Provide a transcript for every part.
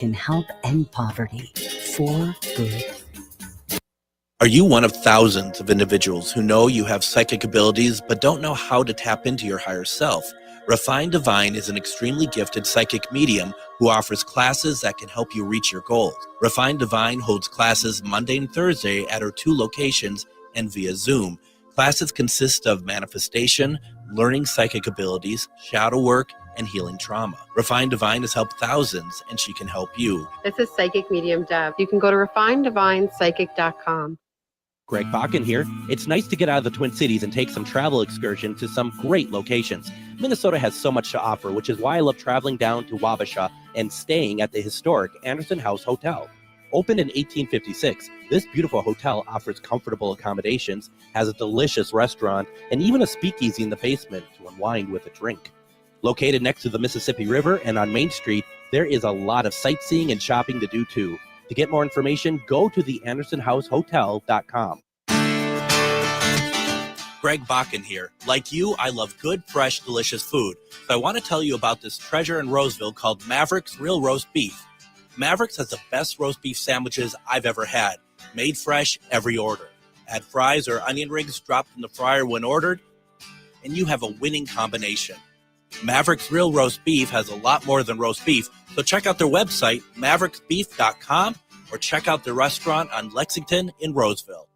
can help end poverty for good. Are you one of thousands of individuals who know you have psychic abilities but don't know how to tap into your higher self? Refined Divine is an extremely gifted psychic medium who offers classes that can help you reach your goals. Refined Divine holds classes Monday and Thursday at her 2 locations and via Zoom. Classes consist of manifestation, learning psychic abilities, shadow work, and healing trauma. Refined Divine has helped thousands, and she can help you. This is Psychic Medium Deb. You can go to refineddivinepsychic.com. Greg Bakun here. It's nice to get out of the Twin Cities and take some travel excursion to some great locations. Minnesota has so much to offer, which is why I love traveling down to Wabasha and staying at the historic Anderson House Hotel. Opened in 1856, this beautiful hotel offers comfortable accommodations, has a delicious restaurant, and even a speakeasy in the basement to unwind with a drink. Located next to the Mississippi River and on Main Street, there is a lot of sightseeing and shopping to do too. To get more information, go to theandersonhousehotel.com. Greg Bakun here. Like you, I love good, fresh, delicious food. So I want to tell you about this treasure in Roseville called Maverick's Real Roast Beef. Maverick's has the best roast beef sandwiches I've ever had. Made fresh every order. Add fries or onion rings dropped in the fryer when ordered, and you have a winning combination. Maverick's Real Roast Beef has a lot more than roast beef, so check out their website, mavericksbeef.com, or check out their restaurant on Lexington in Roseville.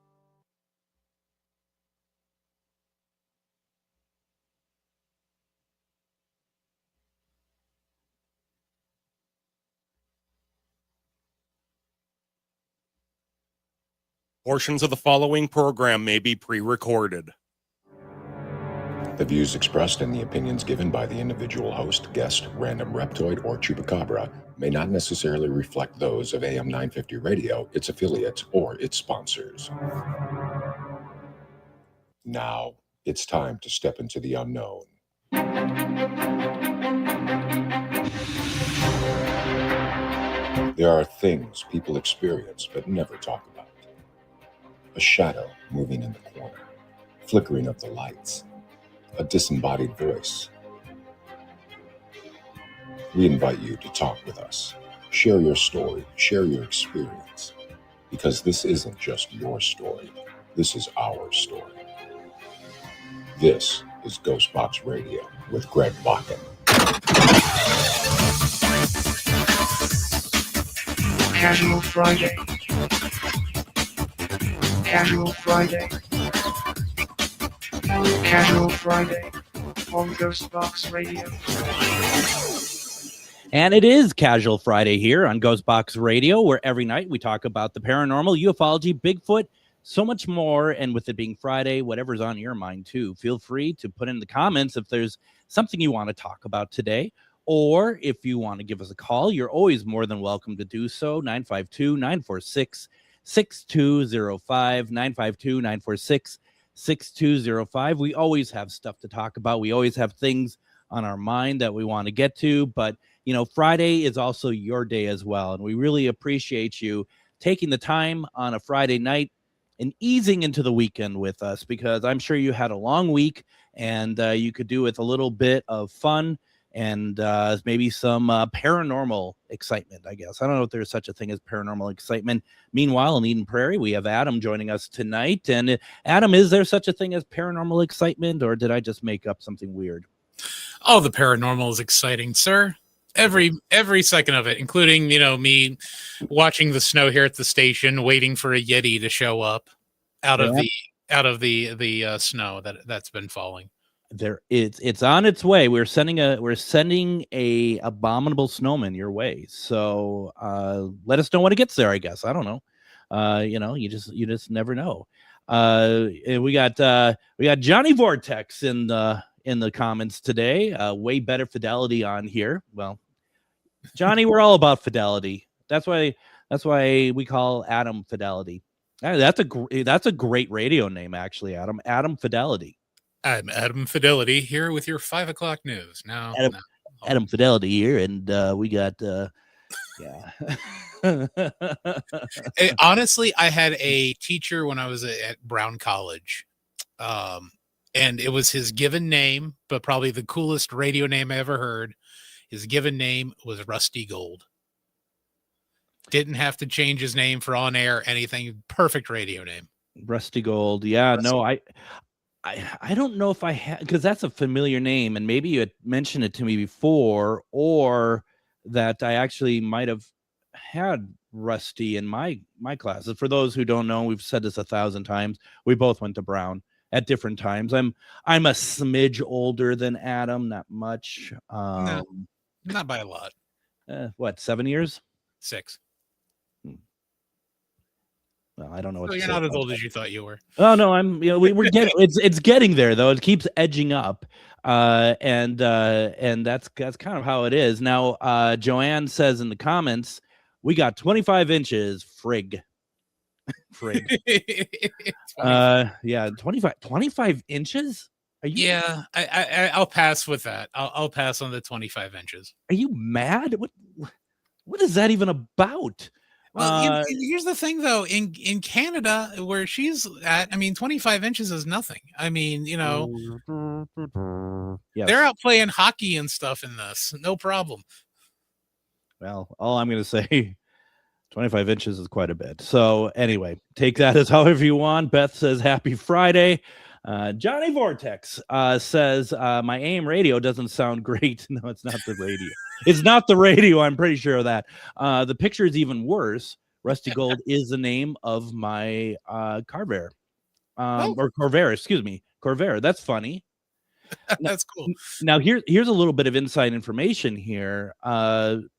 Portions of the following program may be pre-recorded. The views expressed and the opinions given by the individual host, guest, random reptoid, or chupacabra may not necessarily reflect those of AM 950 Radio, its affiliates, or its sponsors. Now, it's time to step into the unknown. There are things people experience but never talk about. A shadow moving in the corner, flickering of the lights, a disembodied voice. We invite you to talk with us. Share your story, share your experience, because this isn't just your story. This is our story. This is GhostBox Radio with Greg Bakun. Casual Friday. Casual Friday. Casual Friday on GhostBox Radio. And it is Casual Friday here on GhostBox Radio, where every night we talk about the paranormal, ufology, Bigfoot, so much more. And with it being Friday, whatever's on your mind too, feel free to put in the comments if there's something you want to talk about today. Or if you want to give us a call, you're always more than welcome to do so. 952-946-6205, 952-946-6205. We always have stuff to talk about. We always have things on our mind that we want to get to. But, you know, Friday is also your day as well. And we really appreciate you taking the time on a Friday night and easing into the weekend with us, because I'm sure you had a long week and you could do with a little bit of fun and maybe some paranormal excitement, I guess. I don't know if there's such a thing as paranormal excitement. Meanwhile, in Eden Prairie, we have Adam joining us tonight. And Adam, is there such a thing as paranormal excitement, or did I just make up something weird? Oh, the paranormal is exciting, sir. Every second of it, including, you know, me watching the snow here at the station, waiting for a Yeti to show up out of the snow that's been falling. It's on its way. We're sending a abominable snowman your way. So let us know when it gets there. I guess I don't know. You know, you just never know. We got Johnny Vortex in the comments today. Way better fidelity on here. Well, Johnny, we're all about fidelity. That's why we call Adam Fidelity. That's a great radio name, actually, Adam. Adam Fidelity. I'm Adam Fidelity here with your 5 o'clock news. Adam Fidelity here, and we got Honestly, I had a teacher when I was at Brown College, and it was his given name, but probably the coolest radio name I ever heard. His given name was Rusty Gold. Didn't have to change his name for on air, anything. Perfect radio name. Rusty Gold. Yeah, no, I don't know if I had, because that's a familiar name, and maybe you had mentioned it to me before, or that I actually might have had Rusty in my classes. For those who don't know, we've said this 1,000 times. We both went to Brown at different times. I'm a smidge older than Adam, not much. No, not by a lot. What, 7 years? 6. Well, I don't know. So you're not as old as you thought you were. Oh no, we're getting it's getting there though. It keeps edging up, and that's kind of how it is now. Joanne says in the comments, we got 25 inches. Frig. Yeah, 25 inches. Are you? Yeah, I'll pass with that. I'll pass on the 25 inches. Are you mad? What is that even about? Well, here's the thing, though. In Canada, where she's at, I mean, 25 inches is nothing. I mean, Yes. They're out playing hockey and stuff in this. No problem. Well, all I'm going to say, 25 inches is quite a bit. So anyway, take that as however you want. Beth says, happy Friday. Johnny Vortex says, my AM radio doesn't sound great. No, it's not the radio. It's not the radio. I'm pretty sure of that. The picture is even worse. Rusty Gold is the name of my Carver. Or Corvair, excuse me. Corvair. That's funny. That's cool. Now, here's a little bit of inside information here.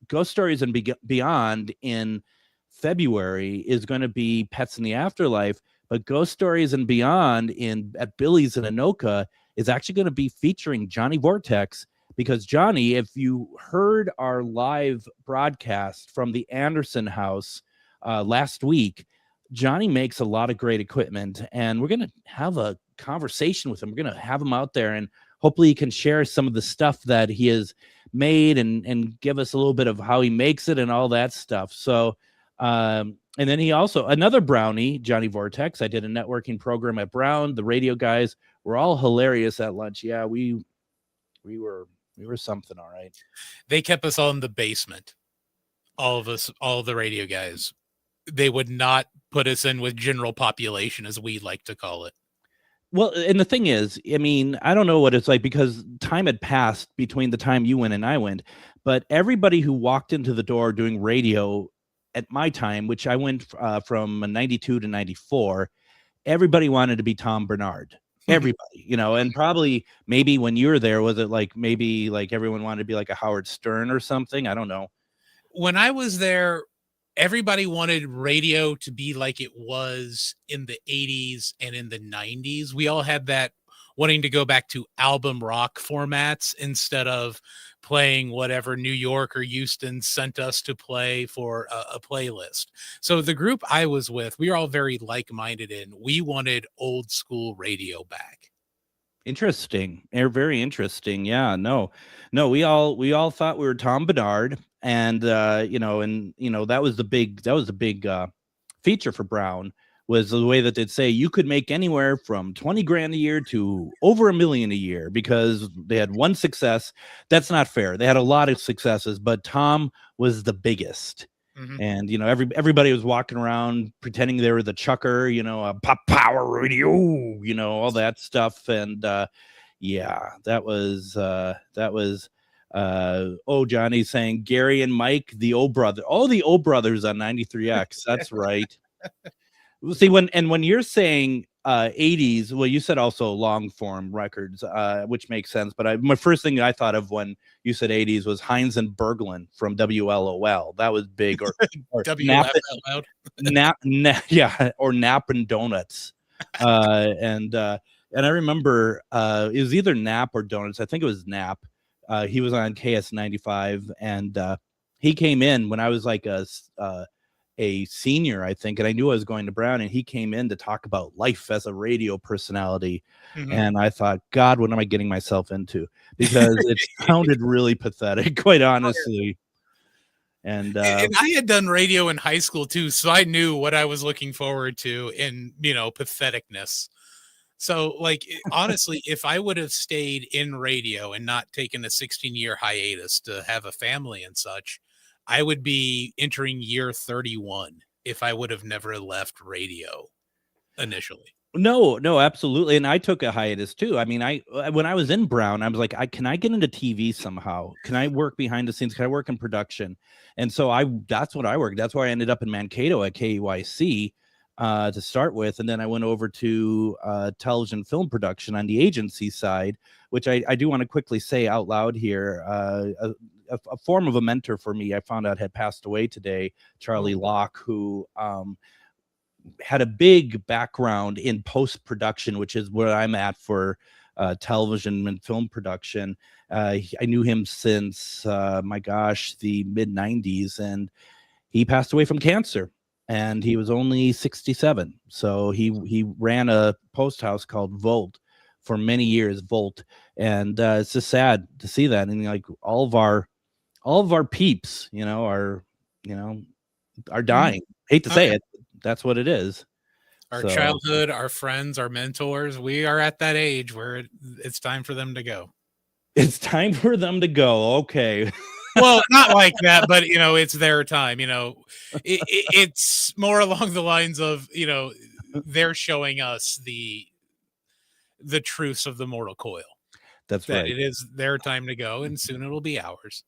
Ghost Stories and Beyond in February is going to be Pets in the Afterlife, but Ghost Stories and Beyond at Billy's in Anoka is actually going to be featuring Johnny Vortex, because Johnny, if you heard our live broadcast from the Anderson house last week, Johnny makes a lot of great equipment, and we're going to have a conversation with him. We're going to have him out there, and hopefully he can share some of the stuff that he has made and give us a little bit of how he makes it and all that stuff. So, and then he also, another Brownie, Johnny Vortex. I did a networking program at Brown. The radio guys were all hilarious at lunch. Yeah, we were something, all right. They kept us all in the basement. All of us, all of the radio guys. They would not put us in with general population, as we like to call it. Well, and the thing is, I mean, I don't know what it's like, because time had passed between the time you went and I went, but everybody who walked into the door doing radio at my time, which I went from 92 to 94, everybody wanted to be Tom Bernard. Everybody, and probably maybe when you were there, was it like maybe like everyone wanted to be like a Howard Stern or something? I don't know. When I was there, everybody wanted radio to be like it was in the 80s and in the 90s. We all had that wanting to go back to album rock formats instead of playing whatever New York or Houston sent us to play for a playlist. So the group I was with, we were all very like-minded in. We wanted old school radio back. Interesting. Very interesting. Yeah, no, we all thought we were Tom Bernard, and that was the big feature for Brown, was the way that they'd say you could make anywhere from 20 grand a year to over $1 million a year, because they had one success. That's not fair. They had a lot of successes, but Tom was the biggest. Mm-hmm. And everybody was walking around pretending they were the Chucker, pop power radio, all that stuff. And yeah, that was Johnny's saying Gary and Mike, the O brother. Oh, the O brothers on 93X. That's right. See, when you're saying 80s, well, you said also long form records, which makes sense. But my first thing I thought of when you said 80s was Hines and Berglund from WLOL. That was big. Or WLOL. Yeah, or Nap and Donuts. And I remember it was either Nap or Donuts. I think it was Nap. He was on KS95, and he came in when I was like a senior, I think, and I knew I was going to Brown, and he came in to talk about life as a radio personality. Mm-hmm. And I thought, God, what am I getting myself into? Because it sounded really pathetic, quite honestly. And I had done radio in high school too, so I knew what I was looking forward to in patheticness. So, honestly, if I would have stayed in radio and not taken a 16-year hiatus to have a family and such, I would be entering year 31 if I would have never left radio initially. No, absolutely. And I took a hiatus too. I mean, when I was in Brown, I was like, can I get into TV somehow? Can I work behind the scenes? Can I work in production? And so that's what I worked. That's why I ended up in Mankato at KYC to start with. And then I went over to television film production on the agency side, which I do want to quickly say out loud here. A form of a mentor for me, I found out had passed away today, Charlie Locke, who had a big background in post-production, which is where I'm at for television and film production. I knew him since, the mid-90s, and he passed away from cancer, and he was only 67. So he ran a post house called Volt for many years, Volt. And it's just sad to see that. And like all of our peeps, are dying. Hate to say it. That's what it is. Our childhood, our friends, our mentors, we are at that age where it's time for them to go. It's time for them to go. Okay. Well, not like that, but it's their time. It's more along the lines of, they're showing us the truths of the mortal coil. That's right. It is their time to go, and soon it'll be ours.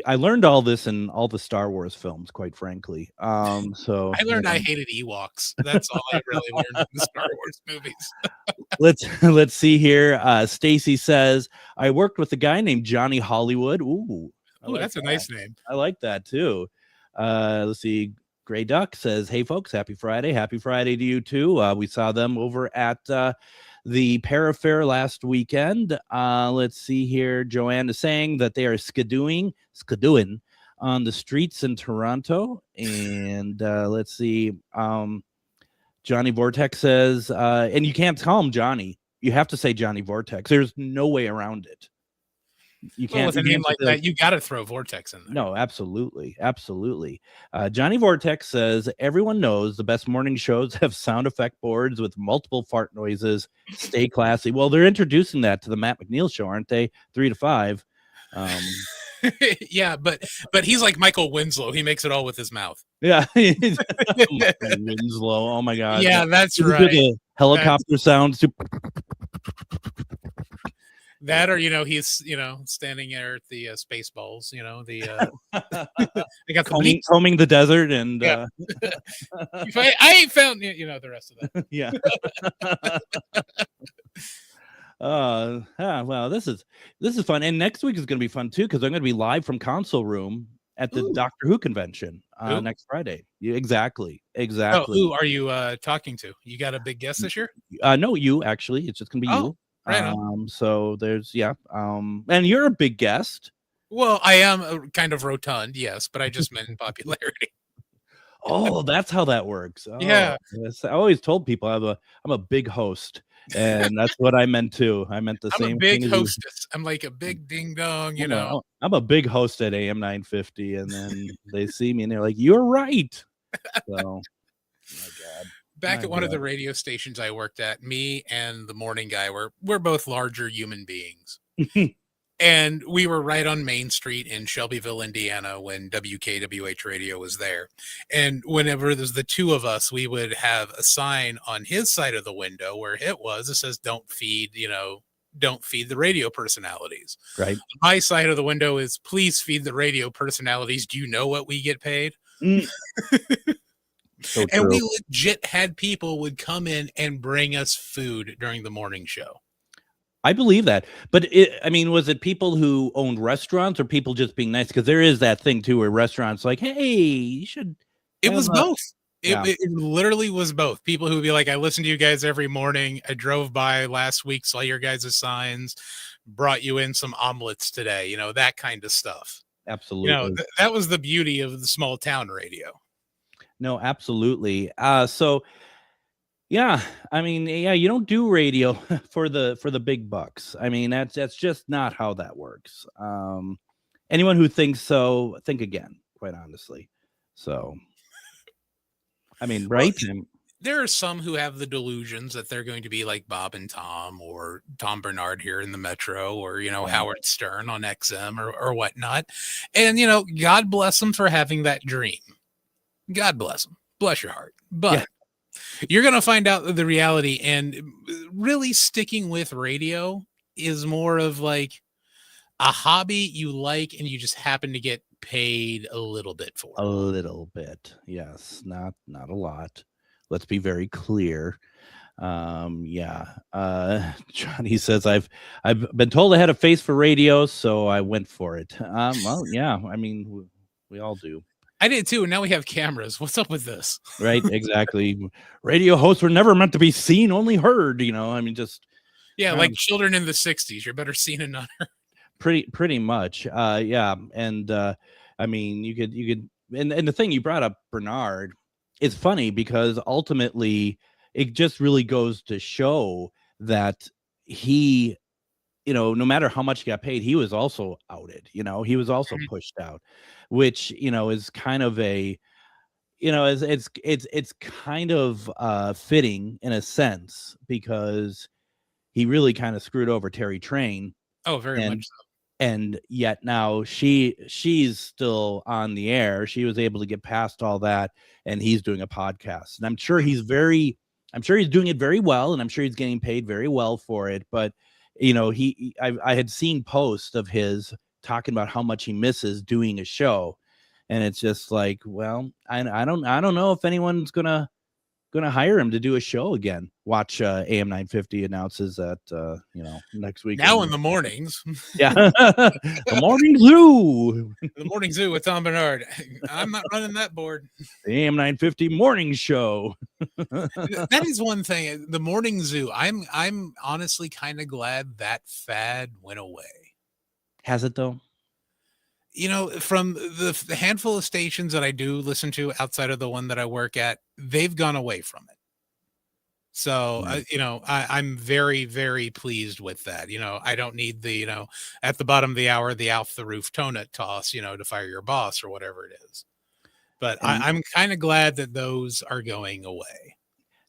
I learned all this in all the Star Wars films, quite frankly. So I learned I hated Ewoks. That's all I really learned in the Star Wars movies. let's see here. Stacy says, I worked with a guy named Johnny Hollywood. Ooh, that's a nice name. I like that too. Let's see. Gray Duck says, hey folks, happy Friday. Happy Friday to you too. We saw them over at the Parafair last weekend. Let's see here. Joanne is saying that they are skidooing on the streets in Toronto. And let's see. Johnny Vortex says, and you can't call him Johnny. You have to say Johnny Vortex. There's no way around it. You can't, with a name like that, you got to throw Vortex in there. No, absolutely. Johnny Vortex says, everyone knows the best morning shows have sound effect boards with multiple fart noises. Stay classy. Well, they're introducing that to the Matt McNeil show, aren't they? 3 to 5. Yeah, but he's like Michael Winslow. He makes it all with his mouth. Yeah. Winslow. Oh my God. Yeah, that's right. The helicopter sounds. That, or he's standing there at the space balls. They got combing the desert, and yeah. I ain't found the rest of that. Yeah. Well, this is fun, and next week is going to be fun too, because I'm going to be live from Console Room at the Doctor Who convention next Friday. Exactly. Oh, who are you talking to? You got a big guest this year? No, you actually. It's just going to be you. Right on. So there's and you're a big guest. Well, I am kind of rotund, yes, but I just meant in popularity. Oh, that's how that works. Oh, yeah. Yes. I always told people I'm a big host, and that's what I meant too. I meant the same. I'm a big hostess. I'm like a big ding dong, you know. I'm a big host at AM 950, and then they see me and they're like, "You're right." So, oh my God. Back at one of the radio stations I worked at, me and the morning guy we're both larger human beings. And we were right on Main Street in Shelbyville, Indiana, when WKWH radio was there. And whenever there's the two of us, we would have a sign on his side of the window where it says, don't feed the radio personalities. Right. My side of the window is, please feed the radio personalities. Do you know what we get paid? So and we legit had people would come in and bring us food during the morning show. I believe that. But was it people who owned restaurants or people just being nice? Because there is that thing too where restaurants like, hey, you should. It was both. It literally was both. People who would be like, I listen to you guys every morning. I drove by last week, saw your guys' signs, brought you in some omelets today, that kind of stuff. Absolutely. That was the beauty of the small town radio. No, absolutely. So, yeah, you don't do radio for the big bucks. That's just not how that works. Anyone who thinks so, think again, quite honestly. So, right? there are some who have the delusions that they're going to be like Bob and Tom or Tom Bernard here in the Metro or, Howard Stern on XM or whatnot. And, God bless them for having that dream. God bless them. Bless your heart. But you're going to find out the reality, and really sticking with radio is more of like a hobby you like and you just happen to get paid a little bit for. A little bit. Yes. Not a lot. Let's be very clear. Johnny says I've been told I had a face for radio, so I went for it. Well, yeah, I mean, we all do. I did too, and now we have cameras. What's up with this? Right, exactly. Radio hosts were never meant to be seen, only heard. I mean, just like children in the '60s. You're better seen and not heard. Pretty much. And I mean, you could, and the thing you brought up, Bernard. It's funny because ultimately it just really goes to show that he, no matter how much he got paid, he was also outed. He was also pushed out, which is kind of a, it's kind of fitting in a sense because he really kind of screwed over Terry Train. Oh, very much so. And yet now she's still on the air. She was able to get past all that, and he's doing a podcast. And I'm sure he's doing it very well, and I'm sure he's getting paid very well for it. But I had seen posts of his talking about how much he misses doing a show, and it's just like, well, I don't know if anyone's gonna hire him to do a show again. Watch AM 950 announces that next week. Now in the mornings. Yeah. The Morning Zoo. The Morning Zoo with Tom Bernard. I'm not running that board. The AM 950 morning show. That is one thing. The Morning Zoo. I'm honestly kind of glad that fad went away. Has it though? From the handful of stations that I do listen to outside of the one that I work at, they've gone away from it. So, I'm very, very pleased with that. I don't need the, at the bottom of the hour, the off the roof tonut toss, to fire your boss or whatever it is. But I'm kind of glad that those are going away.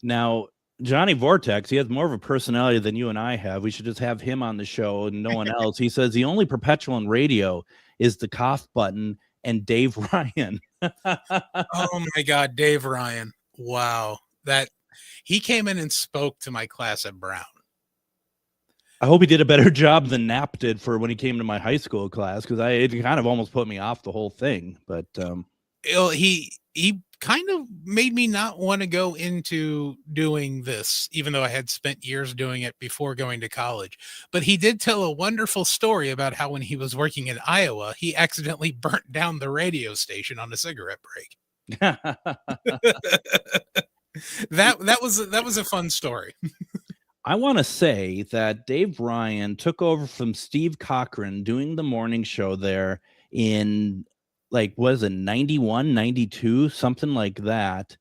Now, Johnny Vortex, he has more of a personality than you and I have. We should just have him on the show and no one else. He says the only perpetual in radio is the cough button and Dave Ryan. Oh my God, Dave Ryan. Wow. He came in and spoke to my class at Brown. I hope he did a better job than Knapp did for when he came to my high school class, because it kind of almost put me off the whole thing. But he kind of made me not want to go into doing this, even though I had spent years doing it before going to college. But he did tell a wonderful story about how when he was working in Iowa, he accidentally burnt down the radio station on a cigarette break. That was a fun story. I want to say that Dave Ryan took over from Steve Cochran doing the morning show there in, like, was it 91, 92, something like that.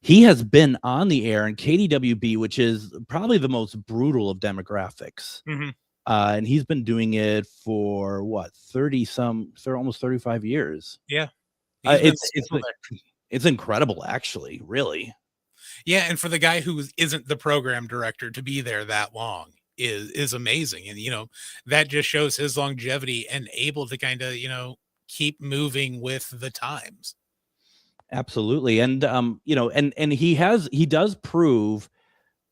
He has been on the air in KDWB, which is probably the most brutal of demographics. Mm-hmm. And he's been doing it for what, almost 35 years. Yeah. It's incredible, actually, really. Yeah, and for the guy who isn't the program director to be there that long is amazing. And, that just shows his longevity and able to kind of, keep moving with the times. Absolutely. And, and he does prove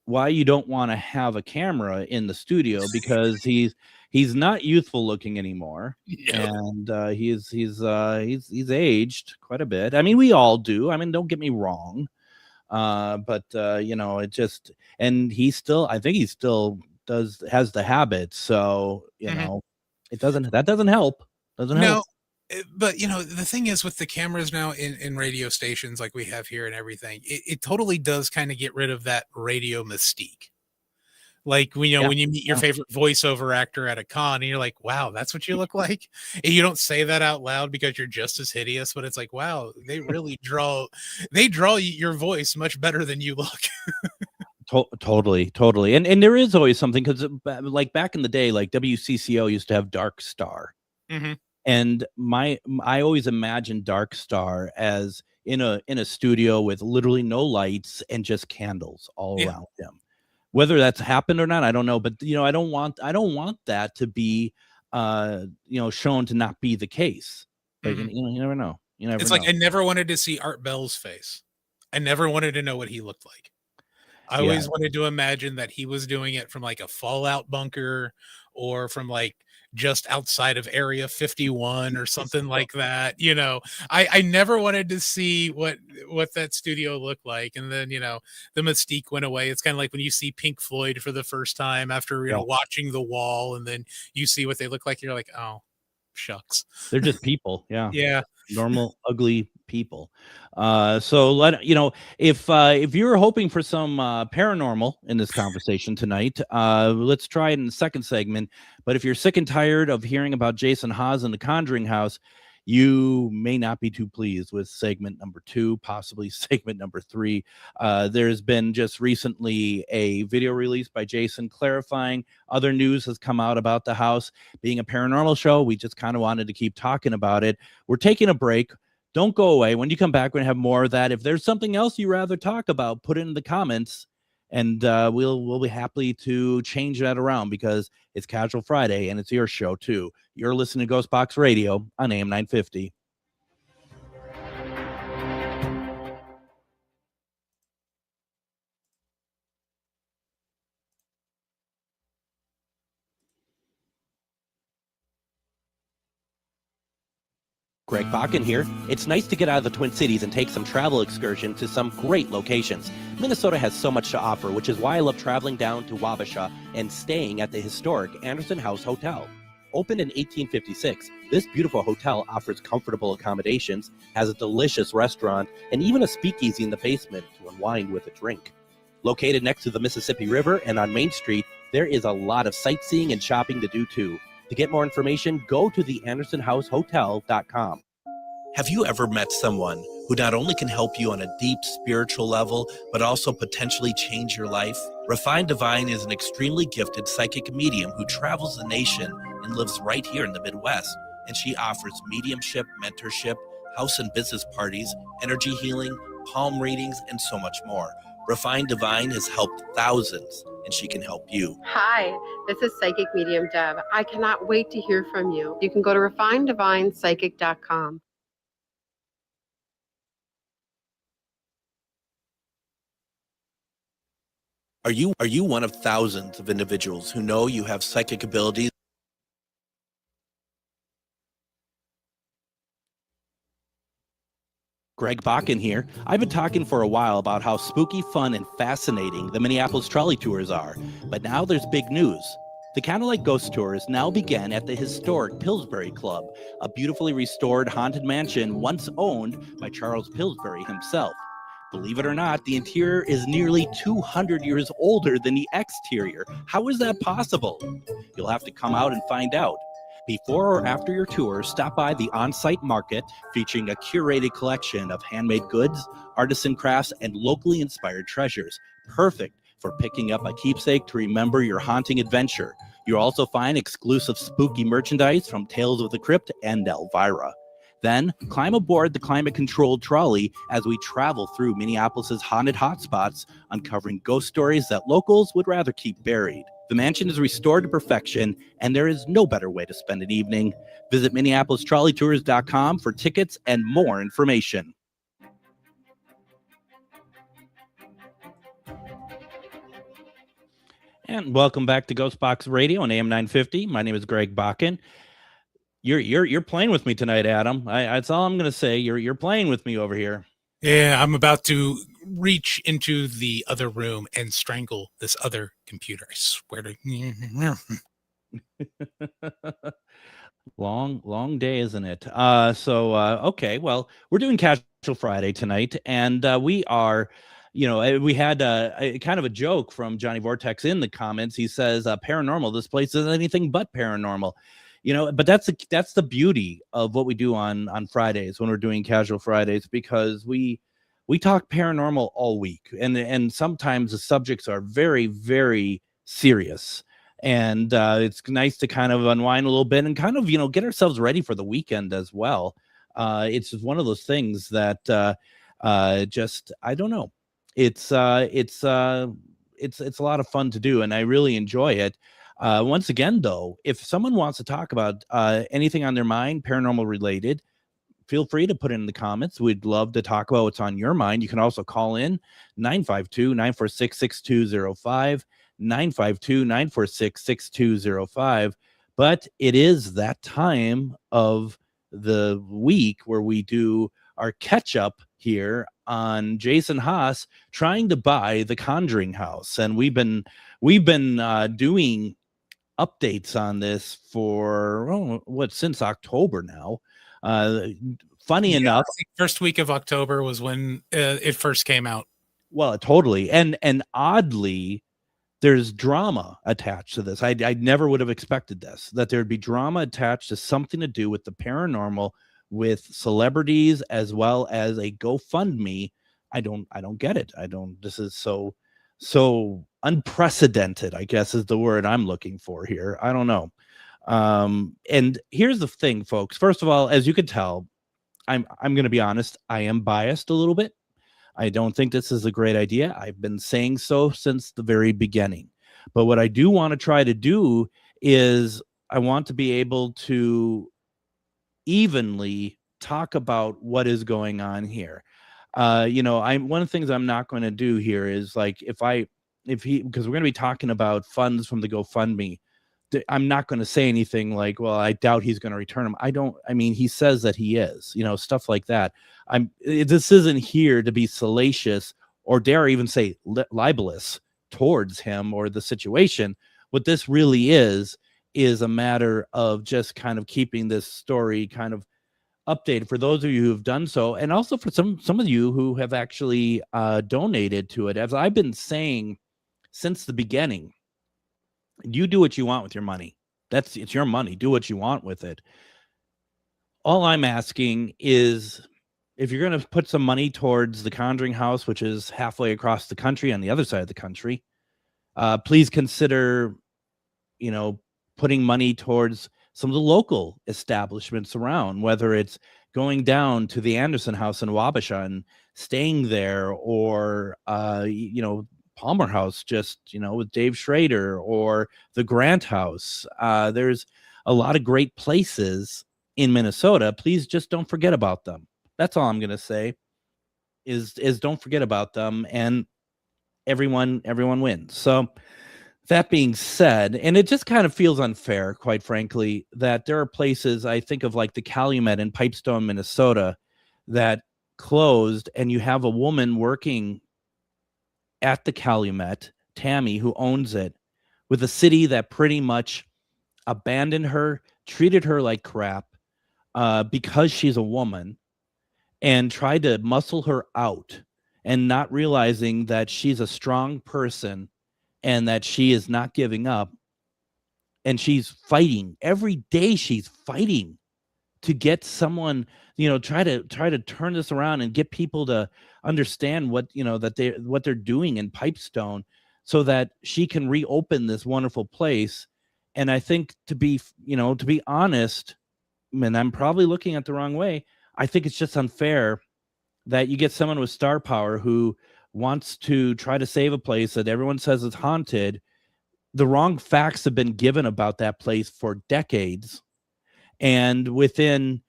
why you don't want to have a camera in the studio, because he's not youthful looking anymore. Yeah. And he's aged quite a bit. I mean, we all do. I mean, don't get me wrong. But it just, and I think he still has the habit. So, that doesn't help. Doesn't help. But the thing is with the cameras now in radio stations like we have here and everything, it totally does kind of get rid of that radio mystique. Like when you meet your favorite voiceover actor at a con and you're like, wow, that's what you look like. And you don't say that out loud because you're just as hideous, but it's like, wow, they really draw your voice much better than you look. Totally. And there is always something, because like back in the day, like WCCO used to have Dark Star. Mm-hmm. And I always imagine Dark Star as in a studio with literally no lights and just candles all Yeah. around him. Whether that's happened or not, I don't know. But I don't want that to be shown to not be the case. But Mhm. you never know. You never It's know. like I never wanted to see Art Bell's face. I never wanted to know what he looked like. I Yeah. always wanted to imagine that he was doing it from like a fallout bunker or from like just outside of Area 51 or something like that. I never wanted to see what that studio looked like. And then, the mystique went away. It's kind of like when you see Pink Floyd for the first time after, Yeah. watching The Wall, and then you see what they look like. You're like, oh, shucks. They're just people. Yeah. Yeah. Normal ugly people. So if you're hoping for some paranormal in this conversation tonight, let's try it in the second segment. But if you're sick and tired of hearing about Jason Hawes and the Conjuring House, you may not be too pleased with segment number 2, possibly segment number 3. There's been just recently a video released by Jason clarifying. Other news has come out about the house being a paranormal show. We just kind of wanted to keep talking about it. We're taking a break. Don't go away. When you come back, we're going to have more of that. If there's something else you rather talk about, put it in the comments, and we'll be happy to change that around, because it's Casual Friday and it's your show too. You're listening to GhostBox Radio on AM 950. Greg Bakun here. It's nice to get out of the Twin Cities and take some travel excursion to some great locations. Minnesota has so much to offer, which is why I love traveling down to Wabasha and staying at the historic Anderson House Hotel. Opened in 1856, this beautiful hotel offers comfortable accommodations, has a delicious restaurant, and even a speakeasy in the basement to unwind with a drink. Located next to the Mississippi River and on Main Street, there is a lot of sightseeing and shopping to do too. To get more information, go to theandersonhousehotel.com. Have you ever met someone who not only can help you on a deep spiritual level, but also potentially change your life? Refined Divine is an extremely gifted psychic medium who travels the nation and lives right here in the Midwest. And she offers mediumship, mentorship, house and business parties, energy healing, palm readings, and so much more. Refined Divine has helped thousands, and she can help you. Hi, this is Psychic Medium Deb. I cannot wait to hear from you. You can go to refineddivinepsychic.com. Are you one of thousands of individuals who know you have psychic abilities? Greg Bakun here. I've been talking for a while about how spooky, fun, and fascinating the Minneapolis trolley tours are, but now there's big news. The Candlelight Ghost Tours now begin at the historic Pillsbury Club, a beautifully restored haunted mansion once owned by Charles Pillsbury himself. Believe it or not, the interior is nearly 200 years older than the exterior. How is that possible? You'll have to come out and find out. Before or after your tour, stop by the on-site market featuring a curated collection of handmade goods, artisan crafts, and locally inspired treasures. Perfect for picking up a keepsake to remember your haunting adventure. You'll also find exclusive spooky merchandise from Tales of the Crypt and Elvira. Then climb aboard the climate-controlled trolley as we travel through Minneapolis's haunted hotspots, uncovering ghost stories that locals would rather keep buried. The mansion is restored to perfection, and there is no better way to spend an evening. Visit MinneapolisTrolleyTours.com for tickets and more information. And welcome back to GhostBox Radio on AM 950. My name is Greg Bakun. You're playing with me tonight, Adam. That's all I'm going to say. You're playing with me over here. Yeah, I'm about to reach into the other room and strangle this other computer. I swear to Long day, isn't it? Okay, well, we're doing Casual Friday tonight, and we are, we had a kind of a joke from Johnny Vortex in the comments. He says, paranormal, this place is anything but paranormal. But that's the beauty of what we do on Fridays when we're doing Casual Fridays, because we talk paranormal all week, and sometimes the subjects are very, very serious. And it's nice to kind of unwind a little bit and kind of, get ourselves ready for the weekend as well. It's just one of those things that just, I don't know. It's a lot of fun to do, and I really enjoy it. Once again, though, if someone wants to talk about anything on their mind, paranormal related, feel free to put it in the comments. We'd love to talk about what's on your mind. You can also call in 952-946-6205, 952-946-6205. But it is that time of the week where we do our catch up here on Jason Haas trying to buy the Conjuring house. And we've been doing updates on this for since October now. Funny enough, I think first week of October was when it first came out. Well, totally, and oddly, there's drama attached to this. I never would have expected this, that there'd be drama attached to something to do with the paranormal, with celebrities, as well as a GoFundMe. I don't get it. This is so unprecedented, I guess is the word I'm looking for here. I don't know. And here's the thing, folks. First of all, as you can tell, I'm going to be honest. I am biased a little bit. I don't think this is a great idea. I've been saying so since the very beginning. But what I do want to try to do is I want to be able to evenly talk about what is going on here. One of the things I'm not going to do here is like because we're going to be talking about funds from the GoFundMe. I'm not going to say anything like, well, I doubt he's going to return them. He says that he is, stuff like that. This isn't here to be salacious or dare even say libelous towards him or the situation. What this really is a matter of just kind of keeping this story kind of updated for those of you who have done so, and also for some of you who have actually donated to it. As I've been saying since the beginning, you do what you want with your money. It's your money. Do what you want with it. All I'm asking is, if you're going to put some money towards the Conjuring house, which is halfway across the country on the other side of the country, please consider, putting money towards some of the local establishments around, whether it's going down to the Anderson house in Wabasha and staying there, or, Palmer House, just, with Dave Schrader, or the Grant House. There's a lot of great places in Minnesota. Please just don't forget about them. That's all I'm going to say is don't forget about them, and everyone wins. So that being said, and it just kind of feels unfair, quite frankly, that there are places, I think of like the Calumet in Pipestone, Minnesota, that closed, and you have a woman working at the Calumet, Tammy, who owns it, with a city that pretty much abandoned her, treated her like crap because she's a woman, and tried to muscle her out, and not realizing that she's a strong person and that she is not giving up. And she's fighting every day. She's fighting to get someone, try to turn this around and get people to understand what they're doing in Pipestone, so that she can reopen this wonderful place. And I think, to be honest, and I'm probably looking at the wrong way, I think it's just unfair that you get someone with star power who wants to try to save a place that everyone says is haunted. The wrong facts have been given about that place for decades. And within,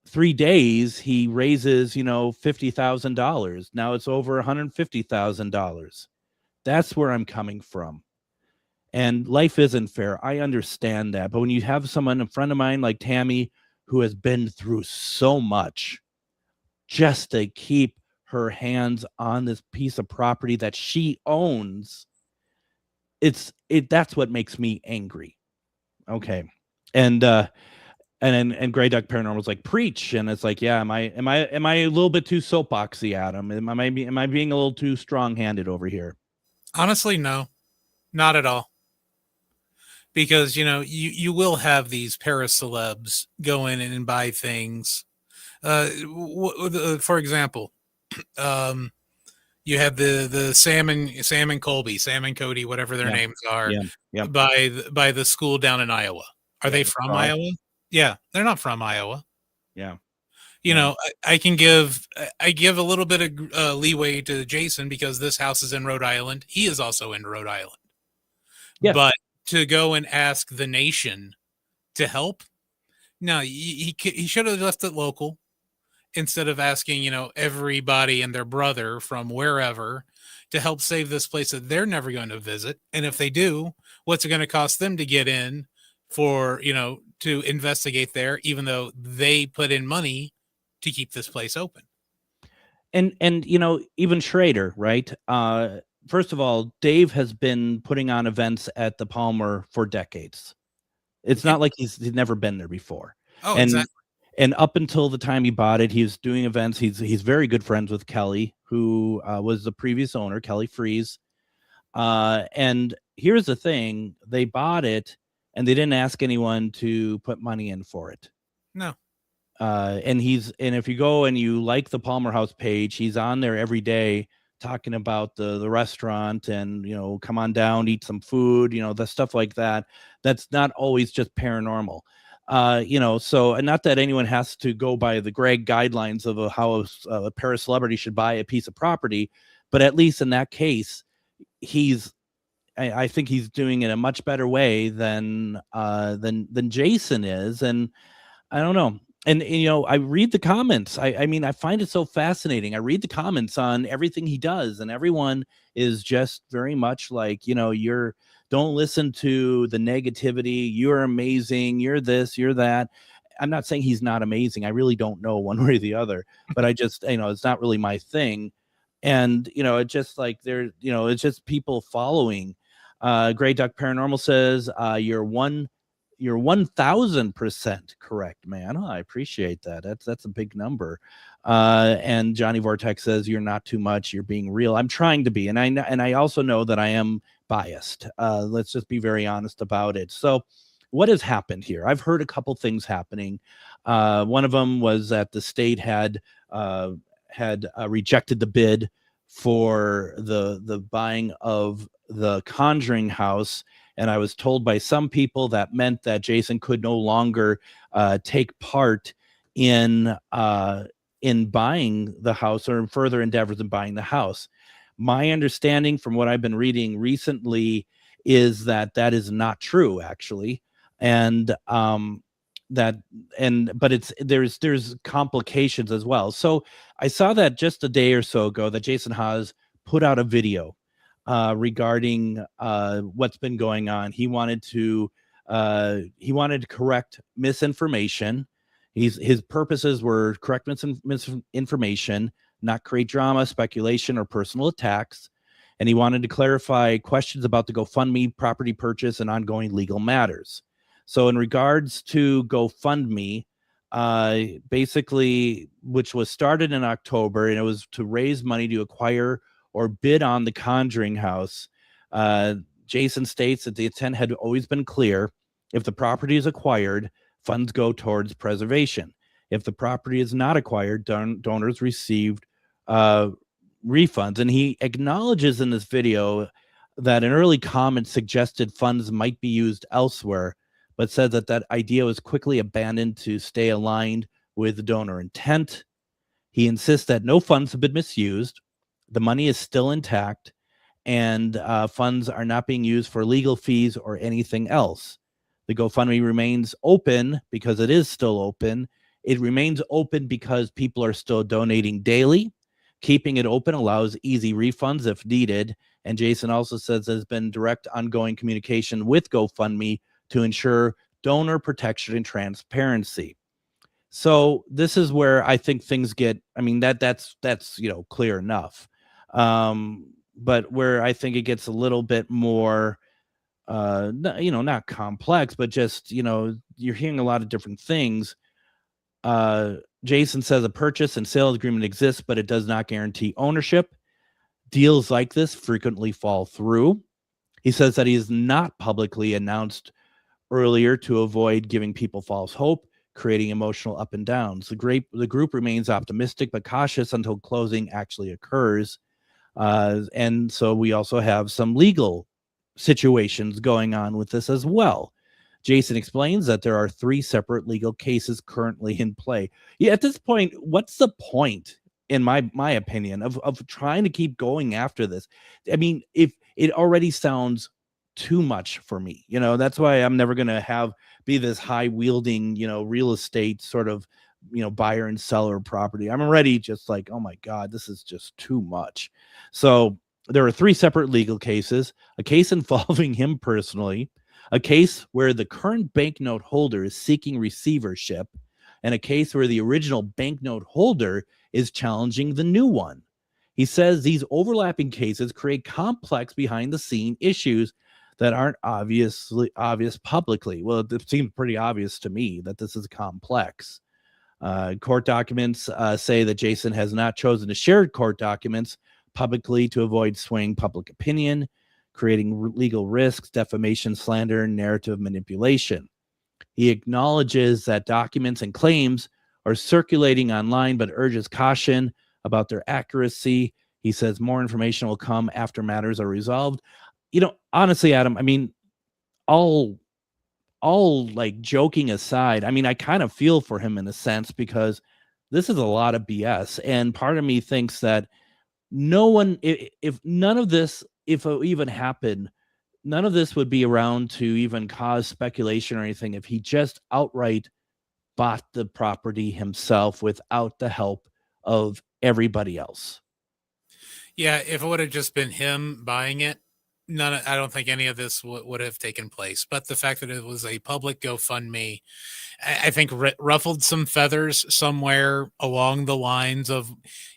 3 days, he raises, $50,000. Now it's over $150,000. That's where I'm coming from. And life isn't fair. I understand that. But when you have someone, a friend of mine like Tammy, who has been through so much just to keep her hands on this piece of property that she owns, that's what makes me angry. Okay. And Grey Duck Paranormal was like, preach. And it's like, yeah, am I a little bit too soapboxy, Adam? Am I being a little too strong-handed over here? Honestly, no, not at all. Because, you will have these paracelebs go in and buy things. For example, You have the Sam and Colby, Sam and Cody, whatever their Yeah. names are, Yeah. Yep. by the school down in Iowa. Are Yeah, they the from Carl. Iowa? Yeah, they're not from Iowa. Yeah. You Yeah. know, I give a little bit of leeway to Jason because this house is in Rhode Island. He is also in Rhode Island. Yeah. But to go and ask the nation to help, no, he should have left it local instead of asking, everybody and their brother from wherever to help save this place that they're never going to visit. And if they do, what's it going to cost them to get in for, to investigate there, even though they put in money to keep this place open? And even Schrader, right? First of all, Dave has been putting on events at the Palmer for decades. It's not like he's never been there before. Oh, and exactly. And up until the time he bought it, he was doing events. He's very good friends with Kelly, who was the previous owner, Kelly Freeze. And here's the thing: they bought it, and they didn't ask anyone to put money in for it. No. And if you go and you like the Palmer House page, he's on there every day talking about the restaurant and, come on down, eat some food, the stuff like that. That's not always just paranormal. So, and not that anyone has to go by the Greg guidelines of how a paracelebrity should buy a piece of property, but at least in that case, I think he's doing it a much better way than Jason is. And I don't know. And I read the comments. I mean, I find it so fascinating. I read the comments on everything he does, and everyone is just very much like, don't listen to the negativity. You're amazing. You're this, you're that. I'm not saying he's not amazing. I really don't know one way or the other, but I just, it's not really my thing. And, it's just like it's just people following. Gray Duck Paranormal says, you're 1000% correct, man. Oh, I appreciate that. That's a big number. And Johnny Vortex says, you're not too much. You're being real. I'm trying to be. And I also know that I am biased. Let's just be very honest about it. So what has happened here? I've heard a couple things happening. One of them was that the state had rejected the bid for the buying of the Conjuring house. And I was told by some people that meant that Jason could no longer take part in buying the house or in further endeavors in buying the house. My understanding from what I've been reading recently is that is not true, actually. And but there's complications as well. So I saw that just a day or so ago that Jason Haas put out a video regarding what's been going on. He wanted to correct misinformation. His purposes were correct misinformation, not create drama, speculation, or personal attacks. And he wanted to clarify questions about the GoFundMe property purchase and ongoing legal matters. So in regards to GoFundMe, basically, which was started in October, and it was to raise money to acquire or bid on the Conjuring house. Jason states that the intent had always been clear. If the property is acquired, funds go towards preservation. If the property is not acquired, donors received refunds. And he acknowledges in this video that an early comment suggested funds might be used elsewhere, but said that idea was quickly abandoned to stay aligned with the donor intent. He insists that no funds have been misused. The money is still intact, and funds are not being used for legal fees or anything else. The GoFundMe remains open because it is still open. It remains open because people are still donating daily. Keeping it open allows easy refunds if needed. And Jason also says there's been direct ongoing communication with GoFundMe to ensure donor protection and transparency. So this is where I think things get, that's clear enough. But where I think it gets a little bit more, not complex, but just, you're hearing a lot of different things. Jason says a purchase and sale agreement exists, but it does not guarantee ownership. Deals like this frequently fall through. He says that he has not publicly announced earlier to avoid giving people false hope, creating emotional up and downs. The group remains optimistic but cautious until closing actually occurs. And so we also have some legal situations going on with this as well. Jason explains that there are 3 separate legal cases currently in play. Yeah, at this point, what's the point, in my opinion, of trying to keep going after this? I mean, if it already sounds too much for me, that's why I'm never going to be this high wielding, real estate sort of, buyer and seller property. I'm already just like, oh my God, this is just too much. So there are 3 separate legal cases, a case involving him personally, a case where the current banknote holder is seeking receivership, and a case where the original banknote holder is challenging the new one. He says these overlapping cases create complex behind the scene issues that aren't obvious publicly. Well, it seems pretty obvious to me that this is complex. Court documents say that Jason has not chosen to share court documents publicly to avoid swaying public opinion, creating legal risks, defamation, slander, and narrative manipulation. He acknowledges that documents and claims are circulating online, but urges caution about their accuracy. He says more information will come after matters are resolved. Honestly, Adam, I mean, all like joking aside, I mean, I kind of feel for him in a sense, because this is a lot of BS. And part of me thinks that no one, if none of this, if it even happened, none of this would be around to even cause speculation or anything if he just outright bought the property himself without the help of everybody else. Yeah, if it would have just been him buying it, I don't think any of this would have taken place. But the fact that it was a public GoFundMe, I think ruffled some feathers somewhere along the lines of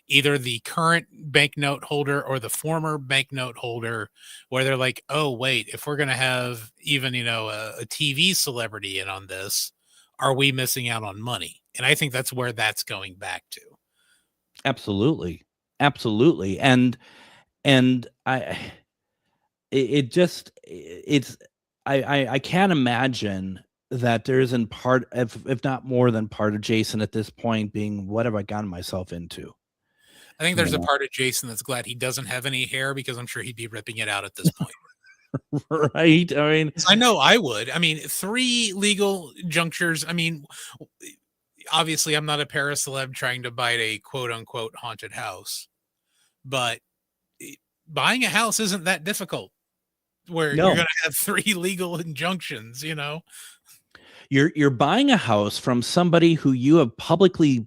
either the current banknote holder or the former banknote holder, where they're like, oh, wait, if we're going to have even, a TV celebrity in on this, are we missing out on money? And I think that's where that's going back to. Absolutely. Absolutely. And I can't imagine that there isn't part, if not more than part of Jason at this point being, what have I gotten myself into? I think there's a part of Jason that's glad he doesn't have any hair, because I'm sure he'd be ripping it out at this point. Right. I mean, I know I would. I mean, 3 legal junctures. I mean, obviously I'm not a paraceleb trying to buy a quote unquote haunted house, but buying a house isn't that difficult, where you're going to have 3 legal injunctions, You're buying a house from somebody who you have publicly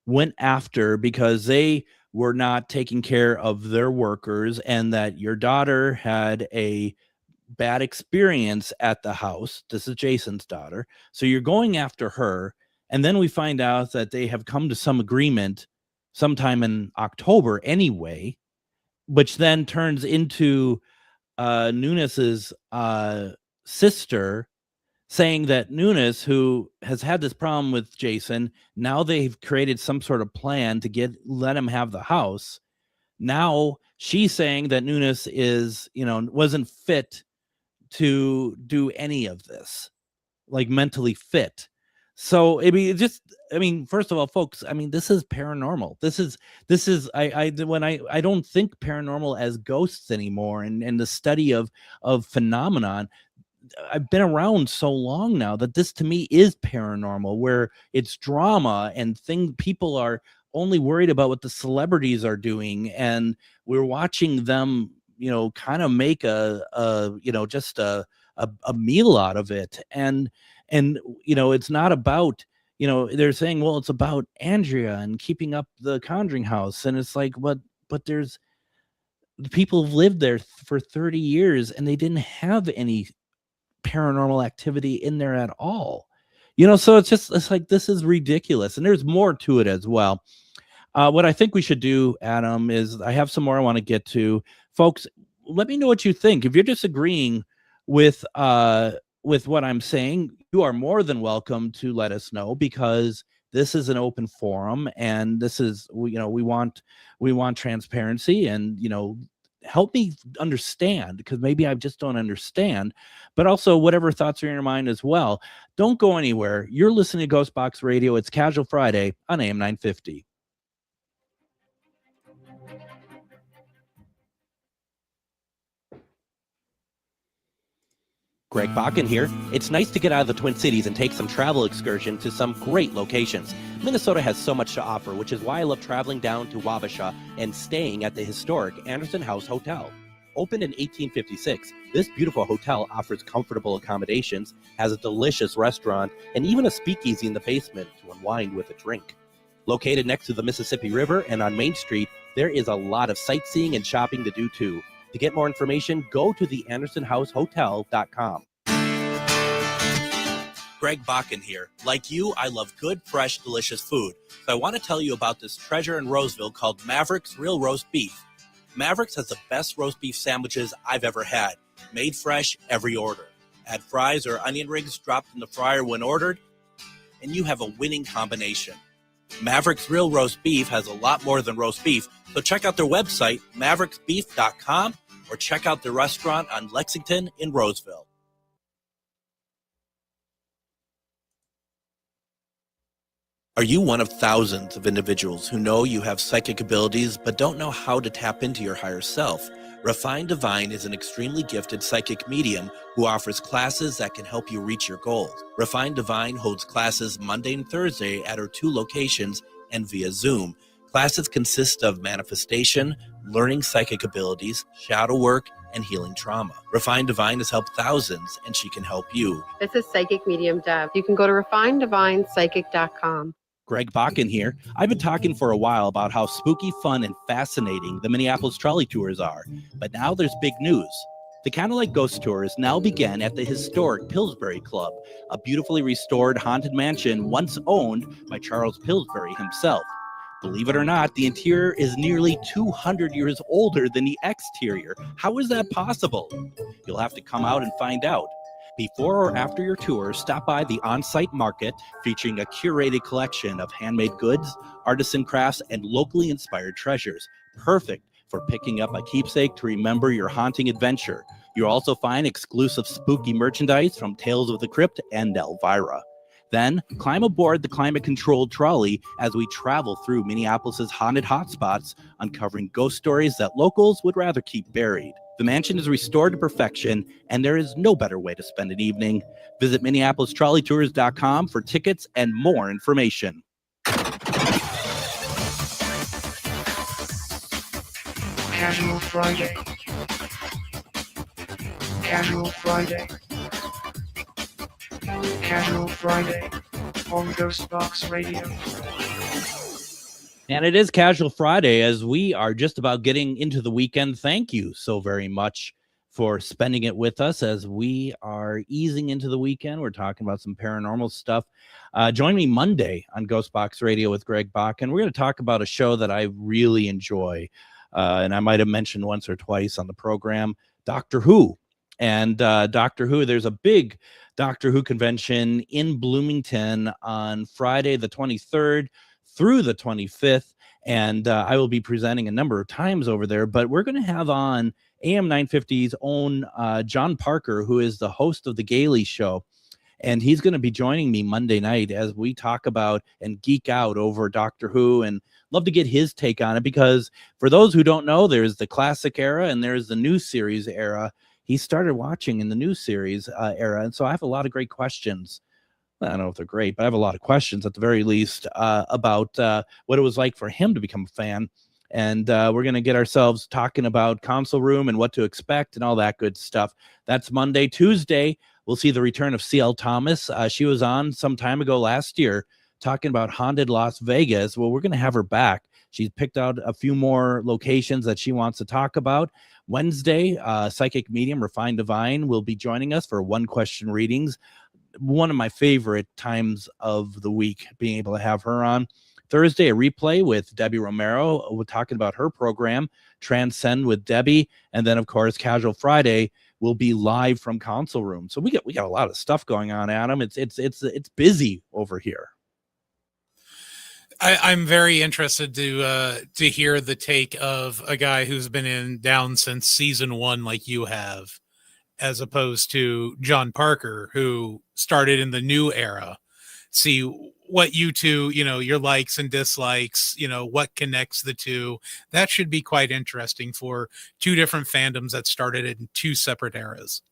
went after because they were not taking care of their workers, and that your daughter had a bad experience at the house. This is Jason's daughter. So you're going after her. And then we find out that they have come to some agreement sometime in October anyway, which then turns into Nunes's sister saying that Nunes, who has had this problem with Jason, now they've created some sort of plan to let him have the house. Now she's saying that Nunes is, wasn't fit to do any of this, like mentally fit. So first of all, folks, I mean, this is paranormal. This is I don't think paranormal as ghosts anymore, and the study of phenomenon. I've been around so long now that this to me is paranormal, where it's drama and people are only worried about what the celebrities are doing, and we're watching them, kind of make just a meal out of it. And it's not about, they're saying, well, it's about Andrea and keeping up the Conjuring house. And it's like, but there's people who've lived there for 30 years and they didn't have any paranormal activity in there at all. So it's like, this is ridiculous. And there's more to it as well. What I think we should do, Adam, is I have some more I want to get to. Folks, let me know what you think. If you're disagreeing with what I'm saying, you are more than welcome to let us know, because this is an open forum, and this is, we want transparency, and help me understand, because maybe I just don't understand, but also whatever thoughts are in your mind as well. Don't go anywhere. You're listening to GhostBox Radio. It's Casual Friday on AM 950. Greg Bakun here. It's nice to get out of the Twin Cities and take some travel excursion to some great locations. Minnesota has so much to offer, which is why I love traveling down to Wabasha and staying at the historic Anderson House Hotel. Opened in 1856, this beautiful hotel offers comfortable accommodations, has a delicious restaurant, and even a speakeasy in the basement to unwind with a drink. Located next to the Mississippi River and on Main Street, there is a lot of sightseeing and shopping to do too. To get more information, go to the AndersonHouseHotel.com. Greg Bakun here. Like you, I love good, fresh, delicious food. So I want to tell you about this treasure in Roseville called Maverick's Real Roast Beef. Maverick's has the best roast beef sandwiches I've ever had. Made fresh every order. Add fries or onion rings dropped in the fryer when ordered, and you have a winning combination. Maverick's Real Roast Beef has a lot more than roast beef, so check out their website, mavericksbeef.com, or check out their restaurant on Lexington in Roseville. Are you one of thousands of individuals who know you have psychic abilities but don't know how to tap into your higher self? Refined Divine is an extremely gifted psychic medium who offers classes that can help you reach your goals. Refined Divine holds classes Monday and Thursday at her 2 locations and via Zoom. Classes consist of manifestation, learning psychic abilities, shadow work, and healing trauma. Refined Divine has helped thousands, and she can help you. This is Psychic Medium Deb. You can go to refineddivinepsychic.com. Greg Bakun here. I've been talking for a while about how spooky, fun, and fascinating the Minneapolis trolley tours are, but now there's big news. The Candlelight Ghost Tours now begin at the historic Pillsbury Club, a beautifully restored haunted mansion once owned by Charles Pillsbury himself. Believe it or not, the interior is nearly 200 years older than the exterior. How is that possible? You'll have to come out and find out. Before or after your tour, stop by the on-site market featuring a curated collection of handmade goods, artisan crafts, and locally inspired treasures. Perfect for picking up a keepsake to remember your haunting adventure. You'll also find exclusive spooky merchandise from Tales of the Crypt and Elvira. Then climb aboard the climate-controlled trolley as we travel through Minneapolis's haunted hotspots, uncovering ghost stories that locals would rather keep buried. The mansion is restored to perfection, and there is no better way to spend an evening. Visit MinneapolisTrolleyTours.com for tickets and more information. Casual Friday. Casual Friday. Casual Friday on GhostBox Radio. And it is Casual Friday as we are just about getting into the weekend. Thank you so very much for spending it with us as we are easing into the weekend. We're talking about some paranormal stuff. Join me Monday on GhostBox Radio with Greg Bakun. We're going to talk about a show that I really enjoy, and I might have mentioned once or twice on the program, Doctor Who. And Doctor Who, there's a big Doctor Who convention in Bloomington on Friday the 23rd through the 25th, and I will be presenting a number of times over there, but we're going to have on AM 950's own John Parker, who is the host of The Gailey Show, and he's going to be joining me Monday night as we talk about and geek out over Doctor Who, and love to get his take on it, because for those who don't know, there's the classic era and there's the new series era. He started watching in the new series era, and so I have a lot of great questions. I don't know if they're great, but I have a lot of questions at the very least about what it was like for him to become a fan. And we're going to get ourselves talking about Console Room and what to expect and all that good stuff. That's Monday. Tuesday, we'll see the return of C.L. Thomas. She was on some time ago last year talking about haunted Las Vegas. Well, we're going to have her back. She's picked out a few more locations that she wants to talk about. Wednesday, psychic medium Refined Divine will be joining us for one-question readings. One of my favorite times of the week, being able to have her on. Thursday, a replay with Debbie Romero. We're talking about her program, Transcend with Debbie. And then, of course, Casual Friday will be live from Console Room. So we got a lot of stuff going on, Adam. It's busy over here. I'm very interested to hear the take of a guy who's been down since season 1, like you have, as opposed to John Parker, who started in the new era. See what you two, your likes and dislikes, what connects the two. That should be quite interesting for two different fandoms that started in two separate eras.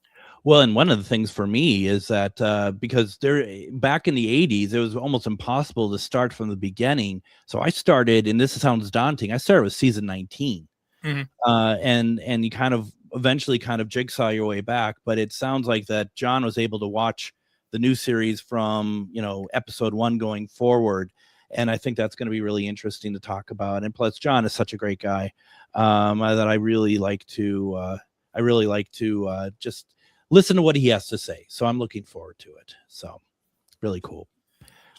Well, and one of the things for me is that because there back in the 80s, it was almost impossible to start from the beginning. So I started, and this sounds daunting. I started with season 19. Mhm. And you kind of eventually kind of jigsaw your way back, but it sounds like that John was able to watch the new series from, episode 1 going forward, and I think that's going to be really interesting to talk about. And plus John is such a great guy, that I really like to just listen to what he has to say, so I'm looking forward to it. So really cool.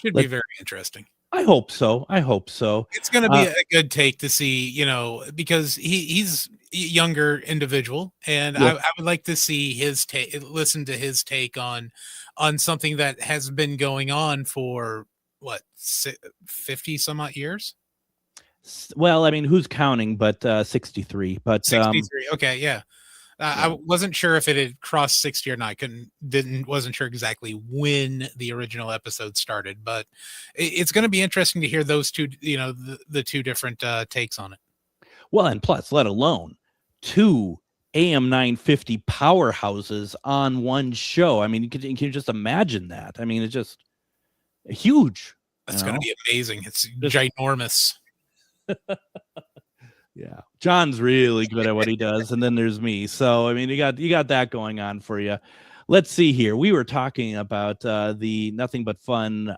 Should be very interesting. I hope so. It's going to be a good take to see, because he's a younger individual, and Yeah. I would like to see his take, listen to his take on something that has been going on for what 50 some odd years. Well, I mean, who's counting? But 63. But 63. Okay, yeah. I Yeah. wasn't sure if it had crossed 60 or not. Wasn't sure exactly when the original episode started, but it's going to be interesting to hear those two, the two different takes on it. Well, and plus, let alone 2 AM 950 powerhouses on one show. I mean, you can just imagine that. I mean, it's just huge. That's going to be amazing. It's ginormous. Yeah, John's really good at what he does, and then there's me. So I mean, you got that going on for you. Let's see here. We were talking about the Nothing But Fun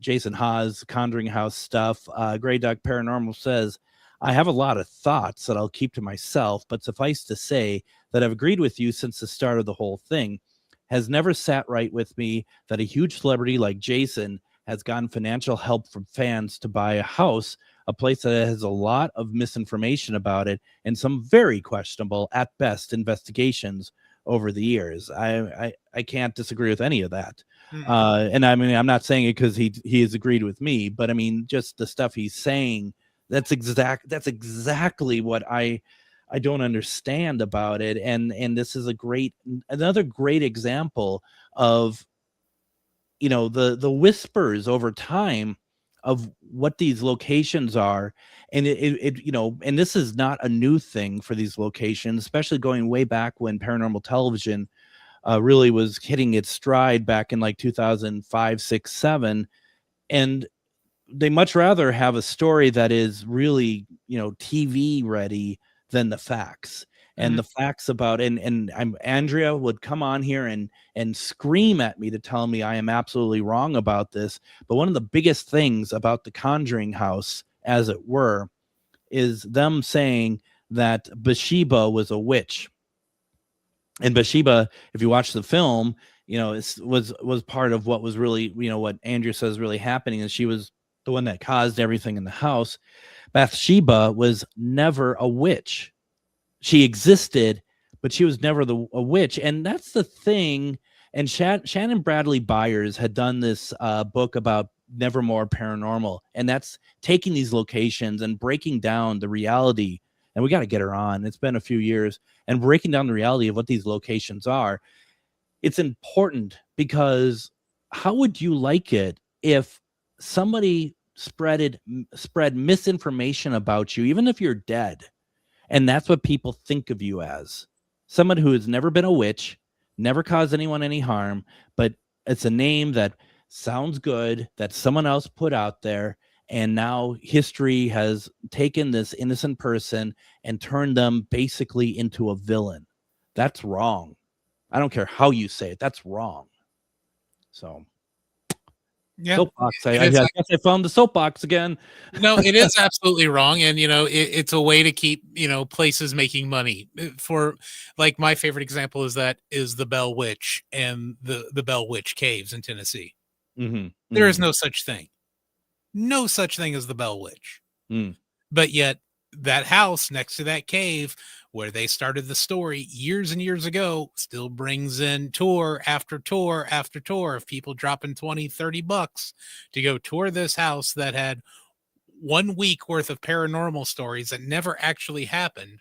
Jason Haas Conjuring House stuff. Grey Duck Paranormal says, I have a lot of thoughts that I'll keep to myself, but suffice to say that I've agreed with you since the start of the whole thing. Has never sat right with me that a huge celebrity like Jason has gotten financial help from fans to buy a house, a place that has a lot of misinformation about it and some very questionable, at best, investigations over the years. I can't disagree with any of that. And I mean, I'm not saying it because he has agreed with me, but I mean, just the stuff he's saying, that's exactly what I don't understand about it. And this is another great example of, the whispers over time of what these locations are. And and this is not a new thing for these locations, especially going way back when paranormal television really was hitting its stride back in like 2005, 6, 7. And they much rather have a story that is really, TV ready than the facts. And the facts about, and Andrea would come on here and scream at me to tell me I am absolutely wrong about this. But one of the biggest things about the Conjuring House, as it were, is them saying that Bathsheba was a witch. And Bathsheba, if you watch the film, was part of what was really, what Andrea says really happening, is she was the one that caused everything in the house. Bathsheba was never a witch. She existed, but she was never a witch. And that's the thing. And Shannon Bradley Byers had done this book about Nevermore Paranormal, and that's taking these locations and breaking down the reality. And we got to get her on. It's been a few years, and breaking down the reality of what these locations are. It's important, because how would you like it if somebody spread misinformation about you, even if you're dead? And that's what people think of you as, someone who has never been a witch, never caused anyone any harm, but it's a name that sounds good that someone else put out there. And now history has taken this innocent person and turned them basically into a villain. That's wrong. I don't care how you say it. That's wrong. So, yeah, soapbox. I guess I found the soapbox again. No, it is absolutely wrong. And, it's a way to keep, places making money. For, like, my favorite example is the Bell Witch and the Bell Witch Caves in Tennessee. There is no such thing. No such thing as the Bell Witch. But yet that house next to that cave where they started the story years and years ago still brings in tour after tour after tour of people dropping $20-$30 to go tour this house that had 1 week worth of paranormal stories that never actually happened.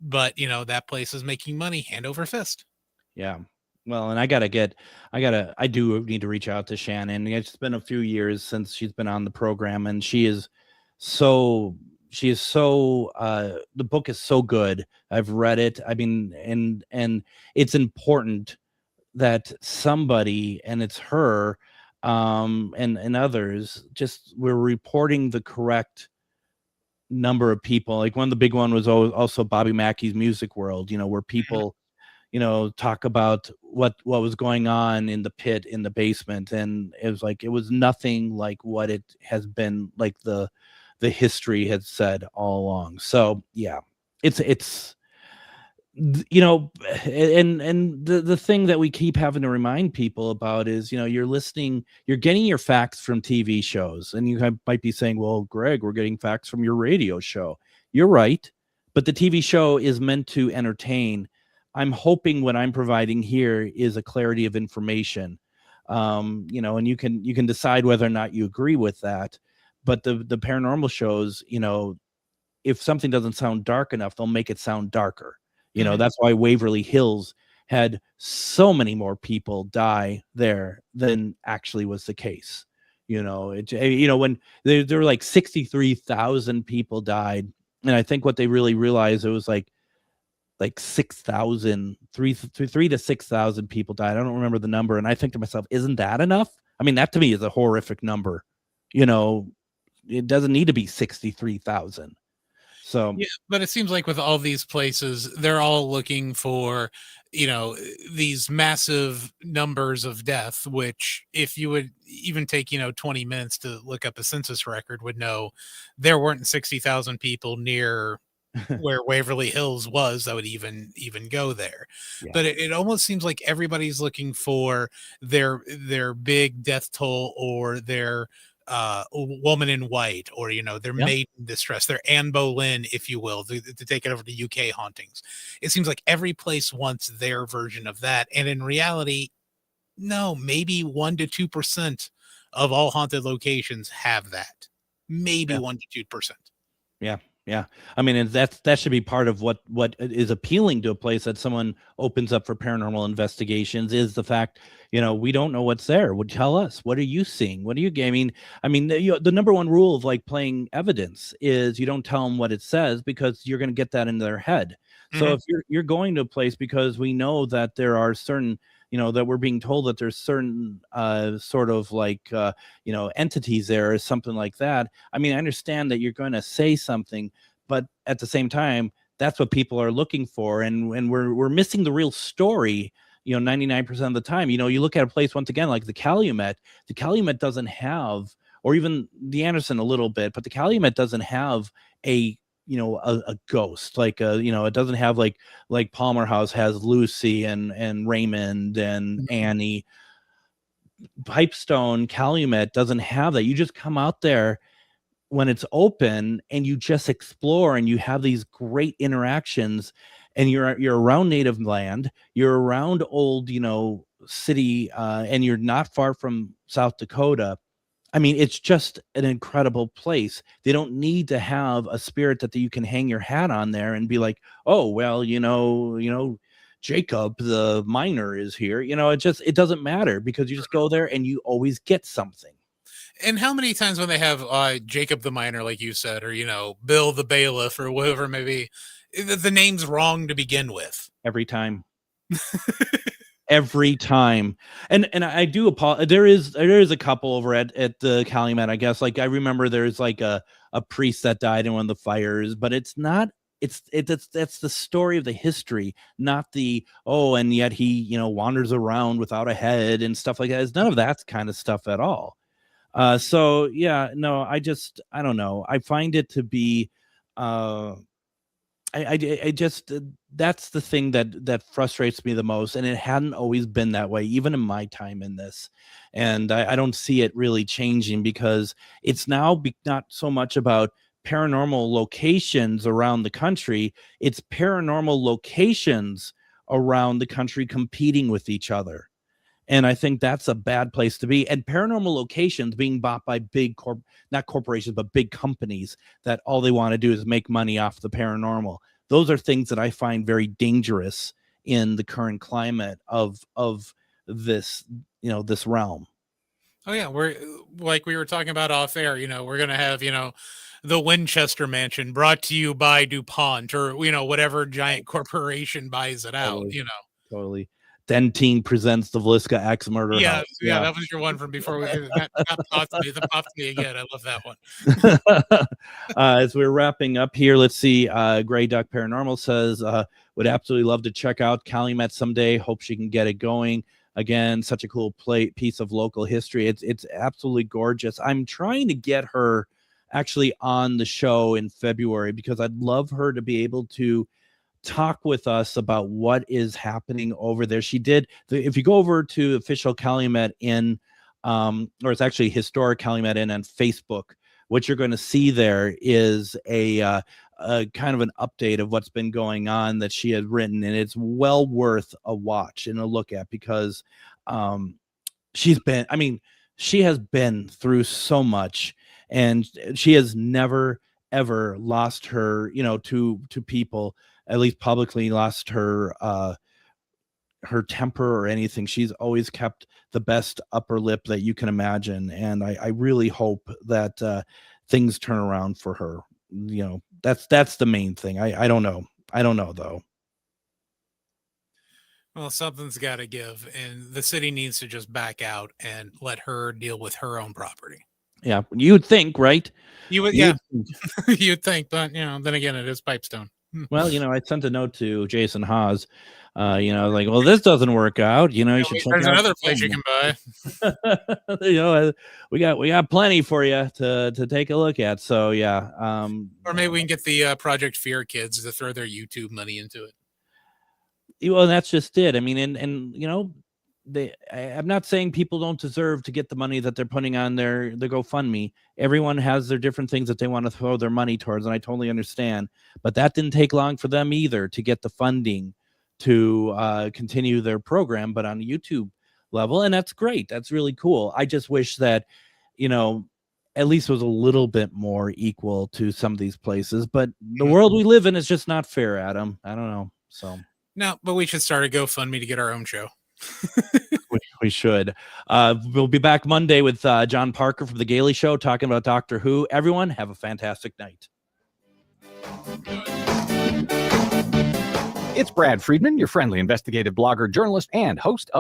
But, that place is making money hand over fist. Yeah. Well, and I do need to reach out to Shannon. It's been a few years since she's been on the program, and she's she is so the book is so good. I've read it. I mean, and it's important that somebody, and it's her, and others, just we're reporting the correct number of people. Like one of the big one was also Bobby Mackey's Music World, where people, talk about what was going on in the pit, in the basement, and it was like it was nothing like what it has been, like the history had said all along. So yeah, it's and the thing that we keep having to remind people about is, you're getting your facts from TV shows, and you might be saying, well, Greg, we're getting facts from your radio show. You're right, but the TV show is meant to entertain. I'm hoping what I'm providing here is a clarity of information, and you can decide whether or not you agree with that. But the paranormal shows, if something doesn't sound dark enough, they'll make it sound darker. That's why Waverly Hills had so many more people die there than actually was the case. When there were like 63,000 people died, and I think what they really realized, it was like 6,000, 3 to 6,000 people died. I don't remember the number, and I think to myself, isn't that enough? I mean, that to me is a horrific number. It doesn't need to be 63,000. So yeah, but it seems like with all these places, they're all looking for, these massive numbers of death, which if you would even take, 20 minutes to look up a census record, would know there weren't 60,000 people near where Waverly Hills was that would even go there. Yeah. But it almost seems like everybody's looking for their big death toll, or their woman in white, or their maid in distress, their Anne Boleyn, if you will, to take it over to UK hauntings. It seems like every place wants their version of that, and in reality, no, maybe 1 to 2% of all haunted locations have that. Maybe 1 to 2%. Yeah. I mean, and that should be part of what is appealing to a place that someone opens up for paranormal investigations, is the fact, we don't know what's there. Would tell us, what are you seeing? What are you gaming? I mean, the number one rule of like playing evidence is you don't tell them what it says, because you're going to get that into their head. So if you're going to a place because we know that there are certain, that we're being told that there's certain sort of like, entities there or something like that. I mean, I understand that you're going to say something, but at the same time, that's what people are looking for. And we're missing the real story, 99% of the time. You look at a place, once again, like the Calumet doesn't have, or even the Anderson a little bit, but the Calumet doesn't have a ghost, like it doesn't have like Palmer House has Lucy and Raymond and Annie. Pipestone Calumet doesn't have that. You just come out there when it's open and you just explore, and you have these great interactions, and you're around native land, you're around old city, and you're not far from South Dakota. I mean, it's just an incredible place. They don't need to have a spirit that you can hang your hat on there and be like, oh, well, Jacob, the miner, is here. It doesn't matter, because you just go there and you always get something. And how many times when they have Jacob the miner, like you said, or, Bill the bailiff, or whatever, maybe the name's wrong to begin with. Every time. Every time. And I do apologize. There is a couple over at the Calumet, I guess. Like, I remember there's like a priest that died in one of the fires, but it's not, that's the story of the history, not the, and yet he, wanders around without a head and stuff like that. It's none of that kind of stuff at all. So yeah, no, I don't know. I find it to be, I just, that's the thing that frustrates me the most, and it hadn't always been that way, even in my time in this. And I don't see it really changing, because it's now not so much about paranormal locations around the country, it's paranormal locations around the country competing with each other. And I think that's a bad place to be. And paranormal locations being bought by big not corporations, but big companies that all they want to do is make money off the paranormal. Those are things that I find very dangerous in the current climate of this, this realm. Oh yeah, we're like we were talking about off air. We're gonna have the Winchester Mansion, brought to you by DuPont, or whatever giant corporation buys it out. Totally. Totally. Dentine presents the Vliska Axe Murder Yeah, House. yeah, that was your one from before. That popped me again. I love that one. As we're wrapping up here, let's see. Gray Duck Paranormal says, would absolutely love to check out Calumet someday. Hope she can get it going. Again, such a cool piece of local history. It's absolutely gorgeous. I'm trying to get her actually on the show in February because I'd love her to be able to talk with us about what is happening over there. She did if you go over to official Calumet Inn, or it's actually historic Calumet Inn on Facebook, what you're going to see there is a kind of an update of what's been going on that she had written, and it's well worth a watch and a look at because she has been through so much, and she has never ever lost her, to people, at least publicly, lost her temper or anything. She's always kept the best upper lip that you can imagine, and I really hope that things turn around for her. That's the main thing. I don't know though. Well, something's got to give, and the city needs to just back out and let her deal with her own property. Yeah, you'd think, right? You would, yeah. You'd think, but then again, it is Pipestone. Well, I sent a note to Jason Haas, like, well, this doesn't work out. You should check there's out another place you can buy. We got plenty for you to take a look at. So yeah, or maybe we can get the Project Fear kids to throw their YouTube money into it. Well, that's just it. I mean, and I'm not saying people don't deserve to get the money that they're putting on their GoFundMe. Everyone has their different things that they want to throw their money towards, and I totally understand. But that didn't take long for them either to get the funding to continue their program, but on a YouTube level, and that's great. That's really cool. I just wish that, at least was a little bit more equal to some of these places. But the world we live in is just not fair, Adam. I don't know. So no, but we should start a GoFundMe to get our own show. we should. We'll be back Monday with John Parker from The Gailey Show talking about Doctor Who. Everyone, have a fantastic night. It's Brad Friedman, your friendly investigative blogger, journalist, and host of